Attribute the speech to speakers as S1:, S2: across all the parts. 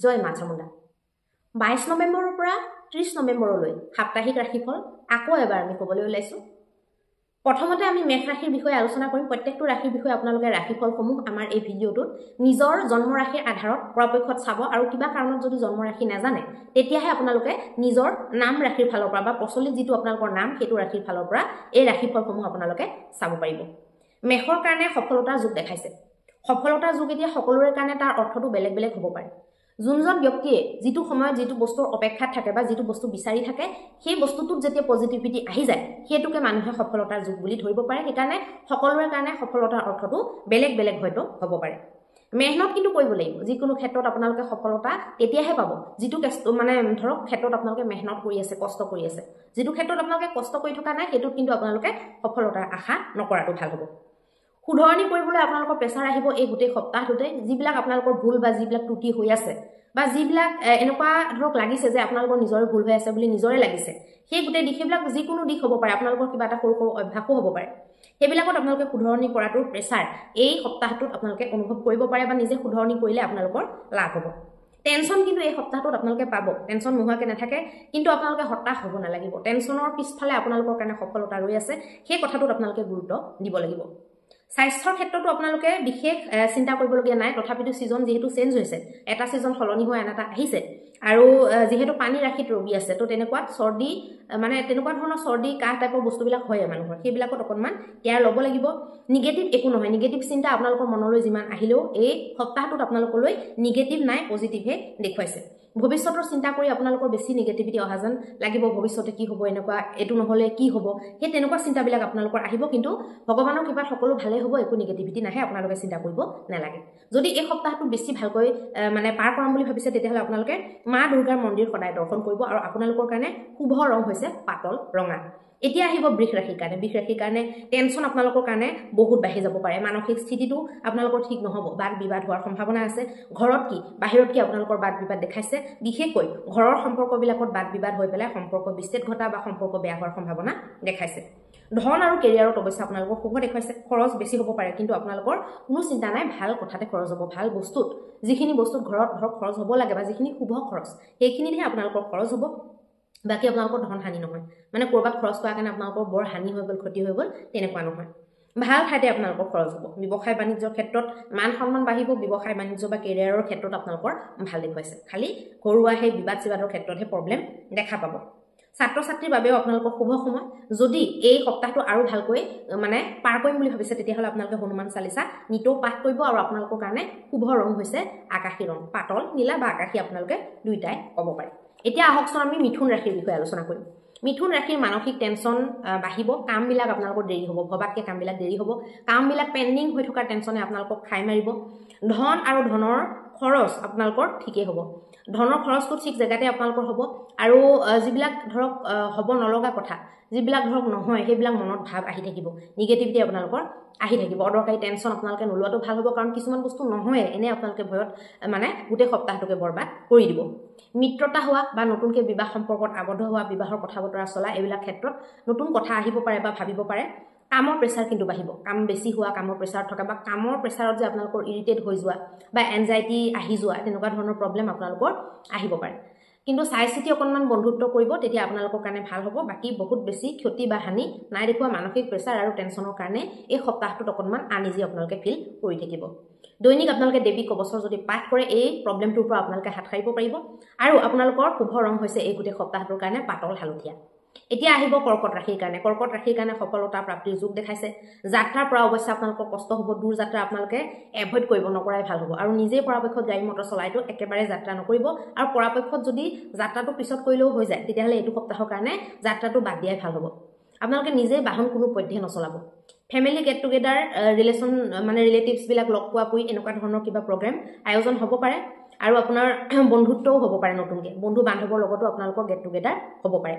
S1: জয় মা চামুণ্ডা 22 নৱেম্বৰৰ পৰা 30 নৱেম্বৰলৈ সাপ্তাহিক ৰাশিফল আকৌ এবাৰ আমি ক'বলৈ ওলাইছো প্ৰথমতে আমি মেষ ৰাশিৰ বিষয়ে আলোচনা কৰিম প্ৰত্যেকটো ৰাশিৰ বিষয়ে আপোনালোকে ৰাশিফলসমূহ আমাৰ এই ভিডিঅ'টোত নিজৰ জন্ম ৰাশিৰ আধাৰত পৰাপক্ষত চাব আৰু কিবা কাৰণত যদি জন্ম ৰাশি নাজানে তেতিয়াহে আপোনালোকে নিজৰ নাম ৰাশিৰ ফালৰ পৰা বা প্ৰচলিত যিটো আপোনালোকৰ নাম সেইটো ৰাশিৰ ফালৰ পৰা এই ৰাশিফলসমূহ আপোনালোকে চাব পাৰিব মেষৰ কাৰণে সফলতাৰ যুগ দেখাইছে সফলতাৰ যুগ এতিয়া সকলোৰে কাৰণে তাৰ অৰ্থটো বেলেগ বেলেগ হ'ব পাৰে যোনজন ব্যক্তিয়ে যিটো সময়ত যিটো বস্তুৰ অপেক্ষাত থাকে বা যিটো বস্তু বিচাৰি থাকে সেই বস্তুটোত যেতিয়া পজিটিভিটি আহি যায় সেইটোকে মানুহে সফলতাৰ যুগ বুলি ধৰিব পাৰে সেইকাৰণে সকলোৰে কাৰণে সফলতাৰ অৰ্থটো বেলেগ বেলেগ হয়তো হ'ব পাৰে মেহনত কিন্তু কৰিব লাগিব যিকোনো ক্ষেত্ৰত আপোনালোকে সফলতা তেতিয়াহে পাব যিটো মানে ধৰক ক্ষেত্ৰত আপোনালোকে মেহনত কৰি আছে কষ্ট কৰি আছে যিটো ক্ষেত্ৰত আপোনালোকে কষ্ট কৰি থকা নাই সেইটোত কিন্তু আপোনালোকে সফলতাৰ আশা নকৰাটো ভাল হ'ব শুধৰণি কৰিবলৈ আপোনালোকৰ প্ৰেছাৰ আহিব এই গোটেই সপ্তাহটোতে যিবিলাক আপোনালোকৰ ভুল বা যিবিলাক ত্ৰুটি হৈ আছে বা যিবিলাক এনেকুৱা ধৰক লাগিছে যে আপোনালোকৰ নিজৰে ভুল হৈ আছে বুলি নিজৰে লাগিছে সেই গোটেই দিশবিলাক যিকোনো দিশ হ'ব পাৰে আপোনালোকৰ কিবা এটা সৰু সৰু অভ্যাসো হ'ব পাৰে সেইবিলাকত আপোনালোকে শুধৰণি কৰাটোৰ প্ৰেছাৰ এই সপ্তাহটোত আপোনালোকে অনুভৱ কৰিব পাৰে বা নিজে শুধৰণি কৰিলে আপোনালোকৰ লাভ হ'ব টেনচন কিন্তু এই সপ্তাহটোত আপোনালোকে পাব টেনচন নোহোৱাকৈ নাথাকে কিন্তু আপোনালোকে হতাশ হ'ব নালাগিব টেনচনৰ পিছফালে আপোনালোকৰ কাৰণে সফলতা ৰৈ আছে সেই কথাটোত আপোনালোকে গুৰুত্ব দিব লাগিব স্বাস্থ্যৰ ক্ষেত্ৰতো আপোনালোকে বিশেষ চিন্তা কৰিবলগীয়া নাই তথাপিতো সিজন যেহেতু চেঞ্জ হৈছে এটা সিজন সলনি হৈ আন এটা আহিছে আৰু যেহেতু পানী ৰাখিত ৰোগী আছে তো তেনেকুৱা চৰ্দি মানে তেনেকুৱা ধৰণৰ চৰ্দি কাহ টাইপৰ বস্তুবিলাক হয় মানুহৰ সেইবিলাকত অকণমান কেয়াৰ ল'ব লাগিব নিগেটিভ একো নহয় নিগেটিভ চিন্তা আপোনালোকৰ মনলৈ যিমান আহিলেও এই সপ্তাহটোত আপোনালোকলৈ নিগেটিভ নাই পজিটিভহে দেখুৱাইছে ভৱিষ্যতৰ চিন্তা কৰি আপোনালোকৰ বেছি নিগেটিভিটি অহা যেন লাগিব ভৱিষ্যতে কি হ'ব এনেকুৱা এইটো নহ'লে কি হ'ব সেই তেনেকুৱা চিন্তাবিলাক আপোনালোকৰ আহিব কিন্তু ভগৱানৰ কৃপাত সকলো ভালেই হ'ব একো নিগেটিভিটি নাহে আপোনালোকে চিন্তা কৰিব নালাগে যদি এই সপ্তাহটো বেছি ভালকৈ মানে পাৰ কৰাম বুলি ভাবিছে তেতিয়াহ'লে আপোনালোকে মা দুৰ্গাৰ মন্দিৰ সদায় দৰ্শন কৰিব আৰু আপোনালোকৰ কাৰণে শুভ ৰং হৈছে পাতল ৰঙা এতিয়া আহিব বৃষ ৰাশিৰ কাৰণে টেনচন আপোনালোকৰ কাৰণে বহুত বাঢ়ি যাব পাৰে মানসিক স্থিতিটো আপোনালোকৰ ঠিক নহ'ব বাদ বিবাদ হোৱাৰ সম্ভাৱনা আছে ঘৰত কি বাহিৰত কি আপোনালোকৰ বাদ বিবাদ দেখাইছে বিশেষকৈ ঘৰৰ সম্পৰ্কবিলাকত বাদ বিবাদ হৈ পেলাই সম্পৰ্ক বিচ্ছেদ ঘটা বা সম্পৰ্ক বেয়া হোৱাৰ সম্ভাৱনা দেখাইছে ধন আৰু কেৰিয়াৰত অৱশ্যে আপোনালোকৰ শুভ দেখুৱাইছে খৰচ বেছি হ'ব পাৰে কিন্তু আপোনালোকৰ কোনো চিন্তা নাই ভাল কথাতে খৰচ হ'ব ভাল বস্তুত যিখিনি বস্তুত ঘৰত ধৰক খৰচ হ'ব লাগে বা যিখিনি শুভ খৰচ সেইখিনিতহে আপোনালোকৰ খৰচ হ'ব বাকী আপোনালোকৰ ধন হানি নহয় মানে ক'ৰবাত খৰচ কৰাৰ কাৰণে আপোনালোকৰ বৰ হানি হৈ গ'ল ক্ষতি হৈ গ'ল তেনেকুৱা নহয় ভাল ঠাইতে আপোনালোকৰ খৰচ হ'ব ব্যৱসায় বাণিজ্যৰ ক্ষেত্ৰত মান সন্মান বাঢ়িব ব্যৱসায় বাণিজ্য বা কেৰিয়াৰৰ ক্ষেত্ৰত আপোনালোকৰ ভাল দেখুৱাইছে খালি ঘৰুৱা সেই বিবাদ চিবাদৰ ক্ষেত্ৰতহে প্ৰব্লেম দেখা পাব ছাত্ৰ ছাত্ৰীৰ বাবেও আপোনালোকৰ শুভ সময় যদি এই সপ্তাহটো আৰু ভালকৈ মানে পাৰ কৰিম বুলি ভাবিছে তেতিয়াহ'লে আপোনালোকে হনুমান চালিচা নিতৌ পাঠ কৰিব আৰু আপোনালোকৰ কাৰণে শুভ ৰং হৈছে আকাশী ৰং পাতল নীলা বা আকাশী আপোনালোকে দুইটাই ক'ব পাৰে এতিয়া আহকচোন আমি মিথুন ৰাশিৰ বিষয়ে আলোচনা কৰিম মিথুন ৰাশিৰ মানসিক টেনচন বাঢ়িব কামবিলাক আপোনালোকৰ দেৰি হ'ব ভবাতকৈ কামবিলাক দেৰি হ'ব কামবিলাক পেণ্ডিং হৈ থকা টেনচনে আপোনালোকক খাই মাৰিব ধন আৰু ধনৰ খৰচ আপোনালোকৰ ঠিকেই হ'ব ধনৰ খৰচটো ঠিক জেগাতে আপোনালোকৰ হ'ব আৰু যিবিলাক ধৰক হ'ব নলগা কথা যিবিলাক ধৰক নহয় সেইবিলাক মনত ভাৱ আহি থাকিব নিগেটিভিটি আপোনালোকৰ আহি থাকিব অদৰকাৰী টেনচন আপোনালোকে নোলোৱাটো ভাল হ'ব কাৰণ কিছুমান বস্তু নহয় এনে আপোনালোকে ভয়ত মানে গোটেই সপ্তাহটোকে বৰবাদ কৰি দিব মিত্ৰতা হোৱা বা নতুনকৈ বিবাহ সম্পৰ্কত আবদ্ধ হোৱা বিবাহৰ কথা বতৰা চলা এইবিলাক ক্ষেত্ৰত নতুন কথা আহিব পাৰে বা ভাবিব পাৰে কামৰ প্ৰেছাৰ কিন্তু বাঢ়িব কাম বেছি হোৱা কামৰ প্ৰেছাৰত থকা বা কামৰ প্ৰেছাৰত যে আপোনালোকৰ ইৰিটেট হৈ যোৱা বা এনজাইটি আহি যোৱা তেনেকুৱা ধৰণৰ প্ৰব্লেম আপোনালোকৰ আহিব পাৰে কিন্তু চাই চিতি অকণমান বন্ধুত্ব কৰিব তেতিয়া আপোনালোকৰ কাৰণে ভাল হ'ব বাকী বহুত বেছি ক্ষতি বা হানি নাই দেখুৱা মানসিক প্ৰেছাৰ আৰু টেনচনৰ কাৰণে এই সপ্তাহটোত অকণমান আনইজি আপোনালোকে ফিল কৰি থাকিব দৈনিক আপোনালোকে দেৱী কৱচৰ যদি পাঠ কৰে এই প্ৰব্লেমটোৰ পৰা আপোনালোকে হাত সাৰিব পাৰিব আৰু আপোনালোকৰ শুভ ৰং হৈছে এই গোটেই সপ্তাহটোৰ কাৰণে পাতল হালধীয়া এতিয়া আহিব কৰ্কট ৰাশিৰ কাৰণে সফলতা প্ৰাপ্তিৰ যুগ দেখাইছে যাত্ৰাৰ পৰা অৱশ্যে আপোনালোকৰ কষ্ট হ'ব দূৰ যাত্ৰা আপোনালোকে এভইড কৰিব নকৰাই ভাল হ'ব আৰু নিজে পৰাপক্ষত গাড়ী মটৰ চলাইতো একেবাৰে যাত্ৰা নকৰিব আৰু পৰাপক্ষত যদি যাত্ৰাটো পিছত কৰিলেও হৈ যায় তেতিয়াহ'লে এইটো সপ্তাহৰ কাৰণে যাত্ৰাটো বাদ দিয়াই ভাল হ'ব আপোনালোকে নিজে বাহন কোনো পধ্যে নচলাব ফেমিলি গেট টুগেডাৰ ৰিলেশ্যন মানে ৰিলেটিভছবিলাক লগ পোৱা পুই এনেকুৱা ধৰণৰ কিবা প্ৰগ্ৰেম আয়োজন হ'ব পাৰে আৰু আপোনাৰ বন্ধুত্বও হ'ব পাৰে নতুনকৈ বন্ধু বান্ধৱৰ লগতো আপোনালোকৰ গেট টুগেডাৰ হ'ব পাৰে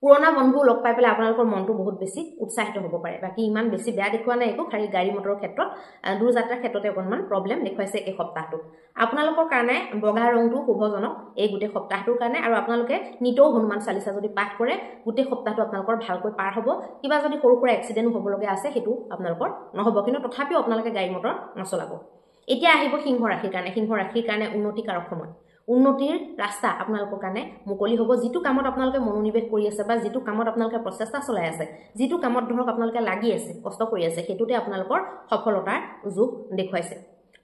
S1: পুৰণা বন্ধু লগ পাই পেলাই আপোনালোকৰ মনটো বহুত বেছি উৎসাহিত হ'ব পাৰে বাকী ইমান বেছি বেয়া দেখুৱা নাই একো খালি গাড়ী মটৰৰ ক্ষেত্ৰত দূৰ যাত্ৰাৰ ক্ষেত্ৰতে অকণমান প্ৰব্লেম দেখুৱাইছে এই সপ্তাহটোত আপোনালোকৰ কাৰণে বগা ৰংটো শুভজনক এই গোটেই সপ্তাহটোৰ কাৰণে আৰু আপোনালোকে নিতৌ হনুমান চালিচা যদি পাঠ কৰে গোটেই সপ্তাহটো আপোনালোকৰ ভালকৈ পাৰ হ'ব কিবা যদি সৰু সুৰা এক্সিডেণ্ট হ'বলগীয়া আছে সেইটো আপোনালোকৰ নহ'ব কিন্তু তথাপিও আপোনালোকে গাড়ী মটৰ নচলাব এতিয়া আহিব সিংহ ৰাশিৰ কাৰণে উন্নতিকাৰক সময় উন্নতিৰ ৰাস্তা আপোনালোকৰ কাৰণে মুকলি হ'ব যিটো কামত আপোনালোকে মনোনিৱেশ কৰি আছে বা যিটো কামত আপোনালোকে প্ৰচেষ্টা চলাই আছে যিটো কামত ধৰক আপোনালোকে লাগি আছে কষ্ট কৰি আছে সেইটোতে আপোনালোকৰ সফলতাৰ যোগ দেখুৱাইছে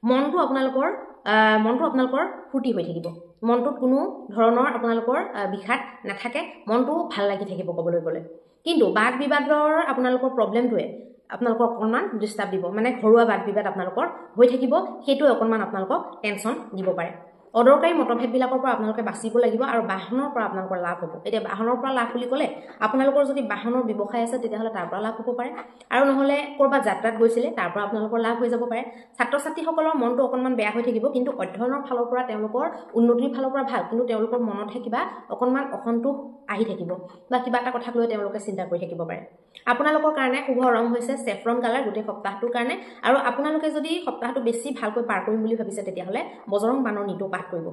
S1: মনটো আপোনালোকৰ ফুটি হৈ থাকিব মনটোত কোনো ধৰণৰ আপোনালোকৰ বিষাদ নাথাকে মনটো ভাল লাগি থাকিব ক'বলৈ গ'লে কিন্তু বাদ বিবাদৰ আপোনালোকৰ প্ৰব্লেমটোৱে আপোনালোকৰ অকণমান ডিষ্টাৰ্ব দিব মানে ঘৰুৱা বাদ বিবাদ আপোনালোকৰ হৈ থাকিব সেইটোৱে অকণমান আপোনালোকক টেনশ্যন দিব পাৰে অদৰকাৰী মতভেদবিলাকৰ পৰা আপোনালোকে বাচিব লাগিব আৰু বাহনৰ পৰা আপোনালোকৰ লাভ হ'ব এতিয়া বাহনৰ পৰা লাভ বুলি ক'লে আপোনালোকৰ যদি বাহনৰ ব্যৱসায় আছে তেতিয়াহ'লে তাৰ পৰা লাভ হ'ব পাৰে আৰু নহ'লে ক'ৰবাত যাত্ৰাত গৈছিলে তাৰ পৰা আপোনালোকৰ লাভ হৈ যাব পাৰে ছাত্ৰ ছাত্ৰীসকলৰ মনটো অকণমান বেয়া হৈ থাকিব কিন্তু অধ্যয়নৰ ফালৰ পৰা তেওঁলোকৰ উন্নতিৰ ফালৰ পৰা ভাল কিন্তু তেওঁলোকৰ মনতহে কিবা অকণমান অসন্তোষ আহি থাকিব বা কিবা এটা কথাক লৈ তেওঁলোকে চিন্তা কৰি থাকিব পাৰে আপোনালোকৰ কাৰণে শুভ ৰং হৈছে চেফৰন কালাৰ গোটেই সপ্তাহটোৰ কাৰণে আৰু আপোনালোকে যদি সপ্তাহটো বেছি ভালকৈ পাৰ কৰিম বুলি ভাবিছে তেতিয়াহ'লে বজৰং বানৰ নীতিটো পাঠ কৰিব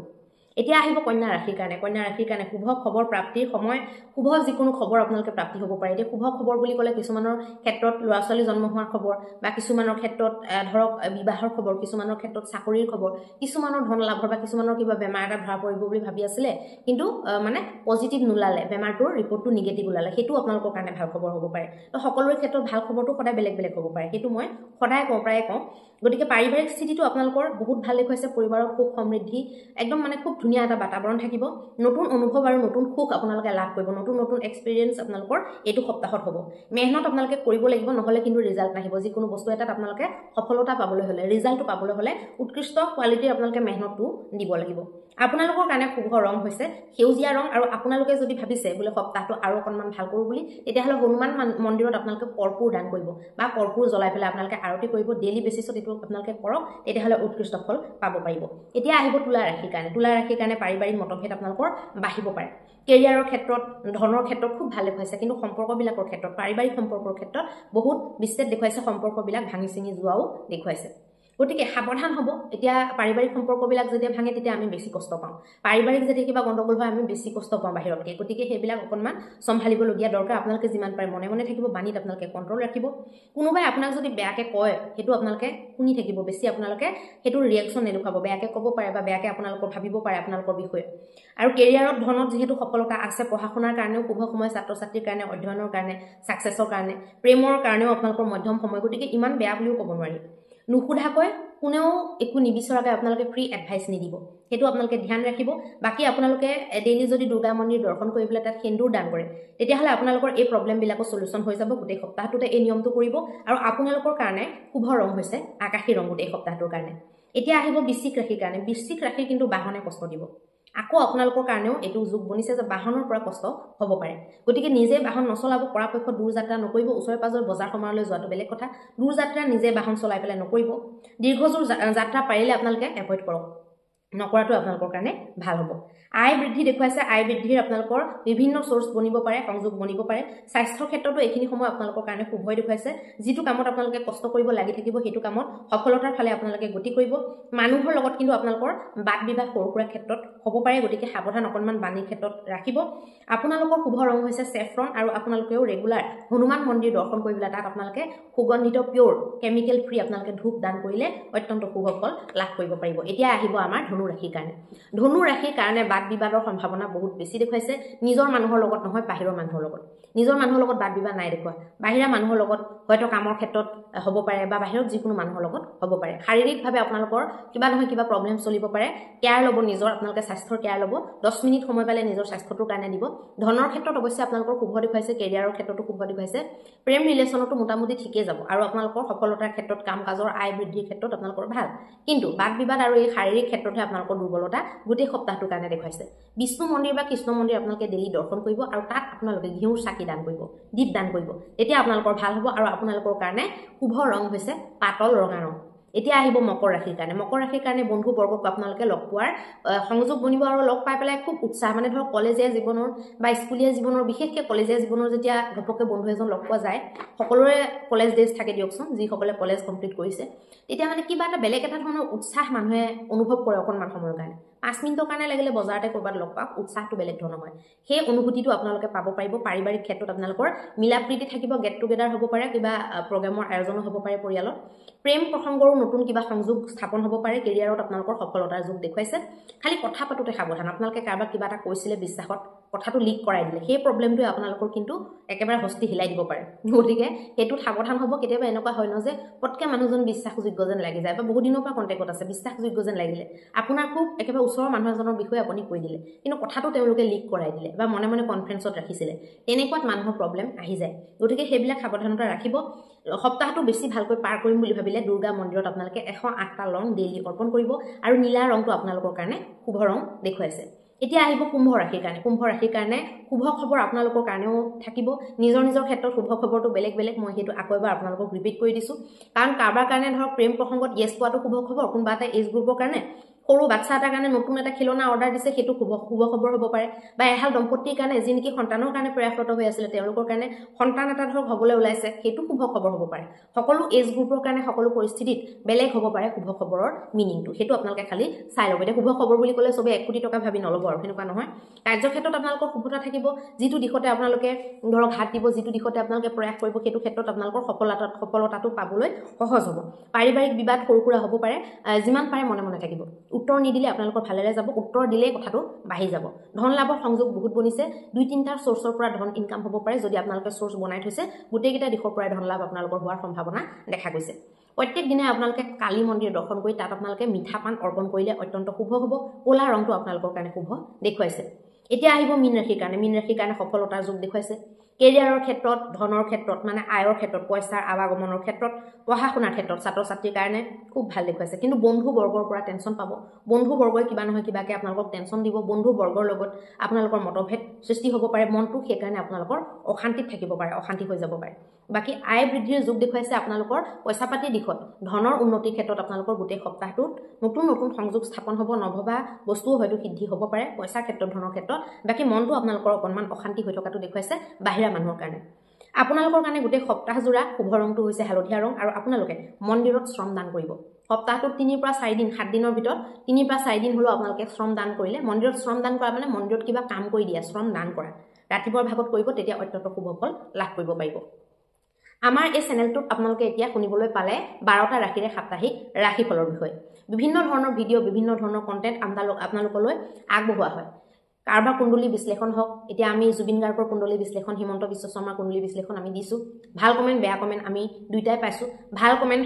S1: এতিয়া আহিব কন্যা ৰাশিৰ কাৰণে শুভ খবৰ প্ৰাপ্তিৰ সময় শুভ যিকোনো খবৰ আপোনালোকে প্ৰাপ্তি হ'ব পাৰে এতিয়া শুভ খবৰ বুলি ক'লে কিছুমানৰ ক্ষেত্ৰত ল'ৰা ছোৱালী জন্ম হোৱাৰ খবৰ বা কিছুমানৰ ক্ষেত্ৰত ধৰক বিবাহৰ খবৰ কিছুমানৰ ক্ষেত্ৰত চাকৰিৰ খবৰ কিছুমানৰ ধন লাভৰ বা কিছুমানৰ কিবা বেমাৰ এটা ধৰা পৰিব বুলি ভাবি আছিলে কিন্তু মানে পজিটিভ নোলালে বেমাৰটোৰ ৰিপৰ্টটো নিগেটিভ ওলালে সেইটো আপোনালোকৰ কাৰণে ভাল খবৰ হ'ব পাৰে তো সকলোৰে ক্ষেত্ৰত ভাল খবৰটো সদায় বেলেগ বেলেগ হ'ব পাৰে সেইটো মই সদায় প্ৰায়ে কওঁ গতিকে পাৰিবাৰিক স্থিতিটো আপোনালোকৰ বহুত ভাল দেখুৱাইছে পৰিবাৰৰ সুখ সমৃদ্ধি একদম মানে খুব ধুনীয়া এটা বাতাবৰণ থাকিব নতুন অনুভৱ আৰু নতুন সুখ আপোনালোকে লাভ কৰিব নতুন এক্সপিৰিয়েঞ্চ আপোনালোকৰ এইটো সপ্তাহত হ'ব মেহনত আপোনালোকে কৰিব লাগিব নহ'লে কিন্তু ৰিজাল্ট নাহিব যিকোনো বস্তু এটাত আপোনালোকে সফলতা পাবলৈ হ'লে ৰিজাল্টটো পাবলৈ হ'লে উৎকৃষ্ট কোৱালিটিৰ আপোনালোকে মেহনতটো দিব লাগিব আপোনালোকৰ কাৰণে শুভ ৰং হৈছে সেউজীয়া ৰং আৰু আপোনালোকে যদি ভাবিছে বোলে সপ্তাহটো আৰু অকণমান ভাল কৰোঁ বুলি তেতিয়াহ'লে হনুমান মন্দিৰত আপোনালোকে কৰ্পূৰ দান কৰিব বা কৰ্পূৰ জ্বলাই পেলাই আপোনালোকে আৰতি কৰিব ডেইলি বেচিছত এইটো আপোনালোকে কৰক তেতিয়াহ'লে উৎকৃষ্ট ফল পাব পাৰিব এতিয়া আহিব তুলা ৰাশিৰ কাৰণে পাৰিবাৰিক মতভেদ আপোনালোকৰ বাঢ়িব পাৰে কেৰিয়াৰৰ ক্ষেত্ৰত ধনৰ ক্ষেত্ৰত খুব ভাল দেখুৱাইছে কিন্তু সম্পৰ্কবিলাকৰ ক্ষেত্ৰত পাৰিবাৰিক সম্পৰ্কৰ ক্ষেত্ৰত বহুত বিচ্ছেদ দেখুৱাইছে সম্পৰ্কবিলাক ভাঙি চিঙি যোৱাও দেখুৱাইছে গতিকে সাৱধান হ'ব এতিয়া পাৰিবাৰিক সম্পৰ্কবিলাক যেতিয়া ভাঙে তেতিয়া আমি বেছি কষ্ট পাওঁ পাৰিবাৰিক যেতিয়া কিবা গণ্ডগোল হয় আমি বেছি কষ্ট পাওঁ বাহিৰতকে গতিকে সেইবিলাক অকণমান চম্ভালিবলগীয়া দৰকাৰ আপোনালোকে যিমান পাৰে মনে মনে থাকিব বাণীত আপোনালোকে কণ্ট্ৰল ৰাখিব কোনোবাই আপোনাক যদি বেয়াকৈ কয় সেইটো আপোনালোকে শুনি থাকিব বেছি আপোনালোকে সেইটো ৰিয়েকশ্যন নেদেখুৱাব বেয়াকৈ ক'ব পাৰে বা বেয়াকৈ আপোনালোকৰ ভাবিব পাৰে আপোনালোকৰ বিষয়ে আৰু কেৰিয়াৰত ধনত যিহেতু সফলতা আছে পঢ়া শুনাৰ কাৰণেও শুভ সময় ছাত্ৰ ছাত্ৰীৰ কাৰণে অধ্যয়নৰ কাৰণে ছাকচেছৰ কাৰণে প্ৰেমৰ কাৰণেও আপোনালোকৰ মধ্যম সময় গতিকে ইমান বেয়া বুলিও ক'ব নোৱাৰি নুসুধাকৈ কোনেও একো নিবিচৰাকৈ আপোনালোকে ফ্ৰী এডভাইচ নিদিব সেইটো আপোনালোকে ধ্যান ৰাখিব বাকী আপোনালোকে ডেইলি যদি দুৰ্গা মন্দিৰ দৰ্শন কৰি পেলাই তাত সেন্দুৰ দান কৰে তেতিয়াহ'লে আপোনালোকৰ এই প্ৰব্লেমবিলাকৰ সলিউশ্যন হৈ যাব গোটেই সপ্তাহটোতে এই নিয়মটো কৰিব আৰু আপোনালোকৰ কাৰণে শুভ ৰং হৈছে আকাশী ৰং গোটেই সপ্তাহটোৰ কাৰণে এতিয়া আহিব বৃশ্চিক ৰাশিৰ কিন্তু বাহনে কষ্ট দিব আকৌ আপোনালোকৰ কাৰণেও এইটো যোগ বনিছে যে বাহনৰ পৰা কষ্ট হ'ব পাৰে গতিকে নিজে বাহন নচলাব পৰাপক্ষত দূৰ যাত্ৰা নকৰিব ওচৰে পাজৰে বজাৰ সমাৰলৈ যোৱাটো বেলেগ কথা দূৰ যাত্ৰা নিজে বাহন চলাই পেলাই নকৰিব দীৰ্ঘজোৰ যাত্ৰা পাৰিলে আপোনালোকে এভইড কৰক নকৰাটো আপোনালোকৰ কাৰণে ভাল হ'ব আয় বৃদ্ধি দেখুৱাইছে আয় বৃদ্ধিৰ আপোনালোকৰ বিভিন্ন সোৰ্স বনিব পাৰে সংযোগ বনিব পাৰে স্বাস্থ্যৰ ক্ষেত্ৰতো এইখিনি সময় আপোনালোকৰ কাৰণে শুভই দেখুৱাইছে যিটো কামত আপোনালোকে কষ্ট কৰিব লাগি থাকিব সেইটো কামত সফলতাৰ ফালে আপোনালোকে গতি কৰিব মানুহৰ লগত কিন্তু আপোনালোকৰ বাদ বিবাদ সৰু সুৰা ক্ষেত্ৰত হ'ব পাৰে গতিকে সাৱধান অকণমান বাণীৰ ক্ষেত্ৰত ৰাখিব আপোনালোকৰ শুভ ৰং হৈছে চেফৰন আৰু আপোনালোকেও ৰেগুলাৰ হনুমান মন্দিৰ দৰ্শন কৰিবলৈ তাত আপোনালোকে সুগন্ধিত পিয়ৰ কেমিকেল ফ্ৰী আপোনালোকে ধূপ দান কৰিলে অত্যন্ত শুভ ফল লাভ কৰিব পাৰিব এতিয়া আহিব আমাৰ ধনু ৰাশিৰ কাৰণে বাদ বিবাদৰ সম্ভাৱনা বহুত বেছি দেখুৱাইছে নিজৰ মানুহৰ লগত নহয় বাহিৰৰ মানুহৰ লগত নিজৰ মানুহৰ লগত বাদ বিবাদ নাই দেখুৱা বাহিৰা মানুহৰ লগত হয়তো কামৰ ক্ষেত্ৰত হ'ব পাৰে বা বাহিৰত যিকোনো মানুহৰ লগত হ'ব পাৰে শাৰীৰিকভাৱে আপোনালোকৰ কিবা নহয় কিবা প্ৰব্লেম চলিব পাৰে কেয়াৰ ল'ব নিজৰ আপোনালোকে স্বাস্থ্যৰ কেয়াৰ ল'ব 10 মিনিট সময় পালে নিজৰ স্বাস্থ্যটোৰ কাৰণে দিব ধনৰ ক্ষেত্ৰত অৱশ্যে আপোনালোকৰ শুভ দেখুৱাইছে কেৰিয়াৰৰ ক্ষেত্ৰতো শুভ দেখুৱাইছে প্ৰেম ৰিলেশ্যনতো মোটামুটি ঠিকেই যাব আৰু আপোনালোকৰ সফলতাৰ ক্ষেত্ৰত কাম কাজৰ আয় বৃদ্ধিৰ ক্ষেত্ৰত আপোনালোকৰ ভাল কিন্তু বাদ বিবাদ আৰু এই শাৰীৰিক ক্ষেত্ৰতহে আপোনালোকৰ দুৰ্বলতা গোটেই সপ্তাহটোৰ কাৰণে দেখুৱাইছে বিষ্ণু মন্দিৰ বা কৃষ্ণ মন্দিৰ আপোনালোকে ডেইলি দৰ্শন কৰিব আৰু তাত আপোনালোকে ঘিউৰ চাকি দান কৰিব দীপ দান কৰিব তেতিয়া আপোনালোকৰ ভাল হ'ব আৰু আপোনালোকৰ কাৰণে শুভ ৰং হৈছে পাতল ৰঙা ৰং এতিয়া আহিব মকৰ ৰাশিৰ কাৰণে বন্ধু বৰ্গক আপোনালোকে লগ পোৱাৰ সংযোগ বনিব আৰু লগ পাই পেলাই খুব উৎসাহ মানে ধৰক কলেজীয়া জীৱনৰ বা স্কুলীয়া জীৱনৰ বিশেষকৈ কলেজীয়া জীৱনৰ যেতিয়া ঘপককৈ বন্ধু এজন লগ পোৱা যায় সকলোৰে কলেজ ডেজ থাকে দিয়কচোন যিসকলে কলেজ কমপ্লিট কৰিছে তেতিয়া মানে কিবা এটা বেলেগ এটা ধৰণৰ উৎসাহ মানুহে অনুভৱ কৰে অকণমান সময়ৰ কাৰণে 5 মিনিটৰ কাৰণে লাগিলে বজাৰতে ক'ৰবাত লগ পাওক উৎসাহটো বেলেগ ধৰণৰ হয় সেই অনুভূতিটো আপোনালোকে পাব পাৰিব পাৰিবাৰিক ক্ষেত্ৰত আপোনালোকৰ মিলা প্ৰীতি থাকিব গেট টুগেডাৰ হ'ব পাৰে কিবা প্ৰগ্ৰেমৰ আয়োজনো হ'ব পাৰে পৰিয়ালত প্ৰেম প্ৰসংগৰো নতুন কিবা সংযোগ স্থাপন হ'ব পাৰে কেৰিয়াৰত আপোনালোকৰ সফলতাৰ যোগ দেখুৱাইছে খালি কথা পাতোতে সাৱধান আপোনালোকে কাৰোবাক কিবা এটা কৈছিলে বিশ্বাসত কথাটো লিক কৰাই দিলে সেই প্ৰব্লেমটোৱে আপোনালোকৰ কিন্তু একেবাৰে হস্তি হিলাই দিব পাৰে গতিকে সেইটো সাৱধান হ'ব কেতিয়াবা এনেকুৱা হয় ন যে পটকে মানুহজন বিশ্বাসযোগ্য যেন লাগি যায় বা বহু দিনৰ পৰা কণ্টেক্টত আছে বিশ্বাসযোগ্য যেন লাগিলে আপোনাৰ খুব একেবাৰে ওচৰৰ মানুহ এজনৰ বিষয়ে আপুনি কৈ দিলে কিন্তু কথাটো তেওঁলোকে লিক কৰাই দিলে বা মনে মনে কনফাৰেন্সত ৰাখিছিলে তেনেকুৱাত মানুহৰ প্ৰব্লেম আহি যায় গতিকে সেইবিলাক সাৱধানতা ৰাখিব সপ্তাহটো বেছি ভালকৈ পাৰ কৰিম বুলি ভাবিলে দুৰ্গা মন্দিৰত আপোনালোকে 108টা লং ডেইলি অৰ্পণ কৰিব আৰু নীলা ৰংটো আপোনালোকৰ কাৰণে শুভ ৰং দেখুৱাইছে এতিয়া আহিব কুম্ভ ৰাশিৰ কাৰণে শুভ খবৰ আপোনালোকৰ কাৰণেও থাকিব নিজৰ নিজৰ ক্ষেত্ৰত শুভ খবৰটো বেলেগ বেলেগ মই সেইটো আকৌ এবাৰ আপোনালোকক ৰিপিট কৰি দিছো কাৰণ কাৰোবাৰ কাৰণে ধৰক প্ৰেম প্ৰসংগত ইয়েছ পোৱাটো শুভ খবৰ কোনোবা এটা এজ গ্ৰুপৰ কাৰণে সৰু বাচ্চা এটাৰ কাৰণে নতুন এটা খেলনা অৰ্ডাৰ দিছে সেইটো শুভ খবৰ হ'ব পাৰে বা এহাল দম্পতিৰ কাৰণে যি নেকি সন্তানৰ কাৰণে প্ৰয়াসৰত হৈ আছিল তেওঁলোকৰ কাৰণে সন্তান এটা ধৰক হ'বলৈ ওলাইছে সেইটো শুভ খবৰ হ'ব পাৰে সকলো এজ গ্ৰুপৰ কাৰণে সকলো পৰিস্থিতিত বেলেগ হ'ব পাৰে শুভ খবৰৰ মিনিংটো সেইটো আপোনালোকে খালি চাই ল'ব এতিয়া শুভ খবৰ বুলি ক'লে সবে 1 কোটি টকা ভাবি নল'ব আৰু সেনেকুৱা নহয় কাৰ্যক্ষেত্ৰত আপোনালোকৰ শুভতা থাকিব যিটো দিশতে আপোনালোকে ধৰক হাত দিব যিটো দিশতে আপোনালোকে প্ৰয়াস কৰিব সেইটো ক্ষেত্ৰত আপোনালোকৰ সফলতাটো পাবলৈ সহজ হ'ব পাৰিবাৰিক বিবাদ সৰু সুৰা হ'ব পাৰে যিমান পাৰে মনে মনে থাকিব উত্তৰ নিদিলে আপোনালোকৰ ভালেৰে যাব উত্তৰ দিলে কথাটো বাঢ়ি যাব ধন লাভৰ সংযোগ বহুত বনিছে 2-3টা সোৰ্সৰ পৰা ধন ইনকাম হ'ব পাৰে যদি আপোনালোকে সোৰ্স বনাই থৈছে গোটেইকেইটা দিশৰ পৰা ধন লাভ আপোনালোকৰ হোৱাৰ সম্ভাৱনা দেখা গৈছে প্ৰত্যেক দিনে আপোনালোকে কালী মন্দিৰ দৰ্শন কৰি তাত আপোনালোকে মিঠা পান অৰ্পণ কৰিলে অত্যন্ত শুভ হ'ব ক'লা ৰংটো আপোনালোকৰ কাৰণে শুভ দেখুৱাইছে এতিয়া আহিব মীন ৰাশিৰ কাৰণে সফলতাৰ যোগ দেখুৱাইছে কেৰিয়াৰৰ ক্ষেত্ৰত ধনৰ ক্ষেত্ৰত মানে আয়ৰ ক্ষেত্ৰত পইচাৰ আৱাগমনৰ ক্ষেত্ৰত পঢ়া শুনাৰ ক্ষেত্ৰত ছাত্ৰ ছাত্ৰীৰ কাৰণে খুব ভাল দেখুৱাইছে কিন্তু বন্ধু বৰ্গৰ পৰা টেনচন পাব বন্ধু বৰ্গই কিবা নহয় কিবাকে আপোনালোকক টেনচন দিব বন্ধু বৰ্গৰ লগত আপোনালোকৰ মতভেদ সৃষ্টি হ'ব পাৰে মনটো সেইকাৰণে আপোনালোকৰ অশান্তিত থাকিব পাৰে অশান্তি হৈ যাব পাৰে বাকি আয় বৃদ্ধিৰ যোগ দেখুৱাইছে আপোনালোকৰ পইচা পাতি দিশত ধনৰ উন্নতিৰ ক্ষেত্ৰত আপোনালোকৰ গোটেই সপ্তাহটোত নতুন নতুন সংযোগ স্থাপন হ'ব নভবা বস্তুও হয়তো সিদ্ধি হ'ব পাৰে পইচা ক্ষেত্ৰত ধনৰ ক্ষেত্ৰত বাকি মনটো আপোনালোকৰ অকণমান অশান্তি হৈ থকাটো দেখুৱাইছে বাহিৰা মানুহৰ কাৰণে আপোনালোকৰ কাৰণে গোটেই সপ্তাহ জোৰা শুভ ৰংটো হৈছে হালধীয়া ৰং আৰু আপোনালোকে মন্দিৰত শ্ৰম দান কৰিব সপ্তাহটোত 3 পৰা 4 দিন 7 দিনৰ ভিতৰত 3 পৰা 4 দিন হলো আপোনালোকে শ্ৰম দান কৰিলে মন্দিৰত শ্ৰম দান কৰা মানে মন্দিৰত কিবা কাম কৰি দিয়া শ্ৰম দান কৰা ৰাতিপুৱাৰ ভাগত কৰিব তেতিয়া অত্যন্ত শুভ ফল লাভ কৰিব পাৰিব আমাৰ এই চেনেলটোত আপোনালোকে এতিয়া শুনিবলৈ পালে 12টা ৰাশিৰে সাপ্তাহিক ৰাশিফলৰ বিষয়ে বিভিন্ন ধৰণৰ ভিডিঅ বিভিন্ন ধৰণৰ কন্টেন্ট আপোনালোকলৈ আগবঢ়োৱা হয় কাৰোবাৰ কুণ্ডলী বিশ্লেষণ হওক এতিয়া আমি জুবিন গাৰ্গৰ কুণ্ডলী বিশ্লেষণ হিমন্ত বিশ্ব শৰ্মাৰ কুণ্ডলী বিশ্লেষণ আমি দিছো ভাল কমেন্ট বেয়া কমেন্ট আমি দুইটাই পাইছো ভাল কমেন্ট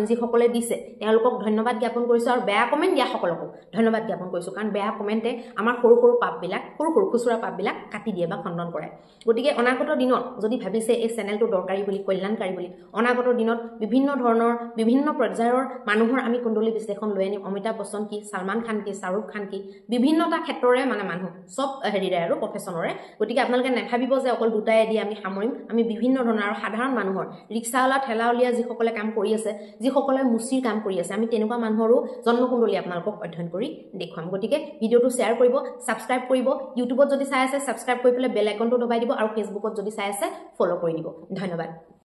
S1: যি সকলে দিছে তেওঁলোকক ধন্যবাদ জ্ঞাপন কৰিছো আৰু বেয়া কমেন্ট দিয়া সকলকো ধন্যবাদ জ্ঞাপন কৰিছো কাৰণ বেয়া কমেন্টে আমাৰ সৰু সৰু পাপবিলাক সৰু খুচুৰা পাপবিলাক কাটি দিয়ে বা খণ্ডন কৰে গতিকে অনাগত দিনত যদি ভাবিছে এই চেনেলটো দৰকাৰী বুলি কল্যাণকাৰী বুলি অনাগত দিনত বিভিন্ন ধৰণৰ বিভিন্ন পৰ্যায়ৰ মানুহৰ আমি কুণ্ডলী বিশ্লেষণ লৈ আনিম অমিতাভ বচ্চন কি সালমান খান কি শাহৰুখ খান কি বিভিন্নটা ক্ষেত্ৰৰে মানে মানুহ সব হেৰিৰে আৰু প্ৰফেশনৰে গতিকে আপোনালোকে নেভাবিব যে অকল দুটাই দি আমি সামৰিম আমি বিভিন্ন ধৰণৰ আৰু সাধাৰণ মানুহৰ ৰিক্সাৱালা ঠেলাৱলীয়া যিসকলে কাম কৰি আছে যিসকলে মুচিৰ কাম কৰি আছে আমি তেনেকুৱা মানুহৰো জন্মকুণ্ডলী আপোনালোকক অধ্যয়ন কৰি দেখুৱাম গতিকে ভিডিঅটো শ্বেয়াৰ কৰিব সাবস্ক্ৰাইব কৰিব ইউটিউবত যদি চাই আছে সাবস্ক্ৰাইব কৰি পেলাই বেল আইকনটো দবাই দিব আৰু ফেচবুকত যদি চাই আছে ফলো কৰি দিব ধন্যবাদ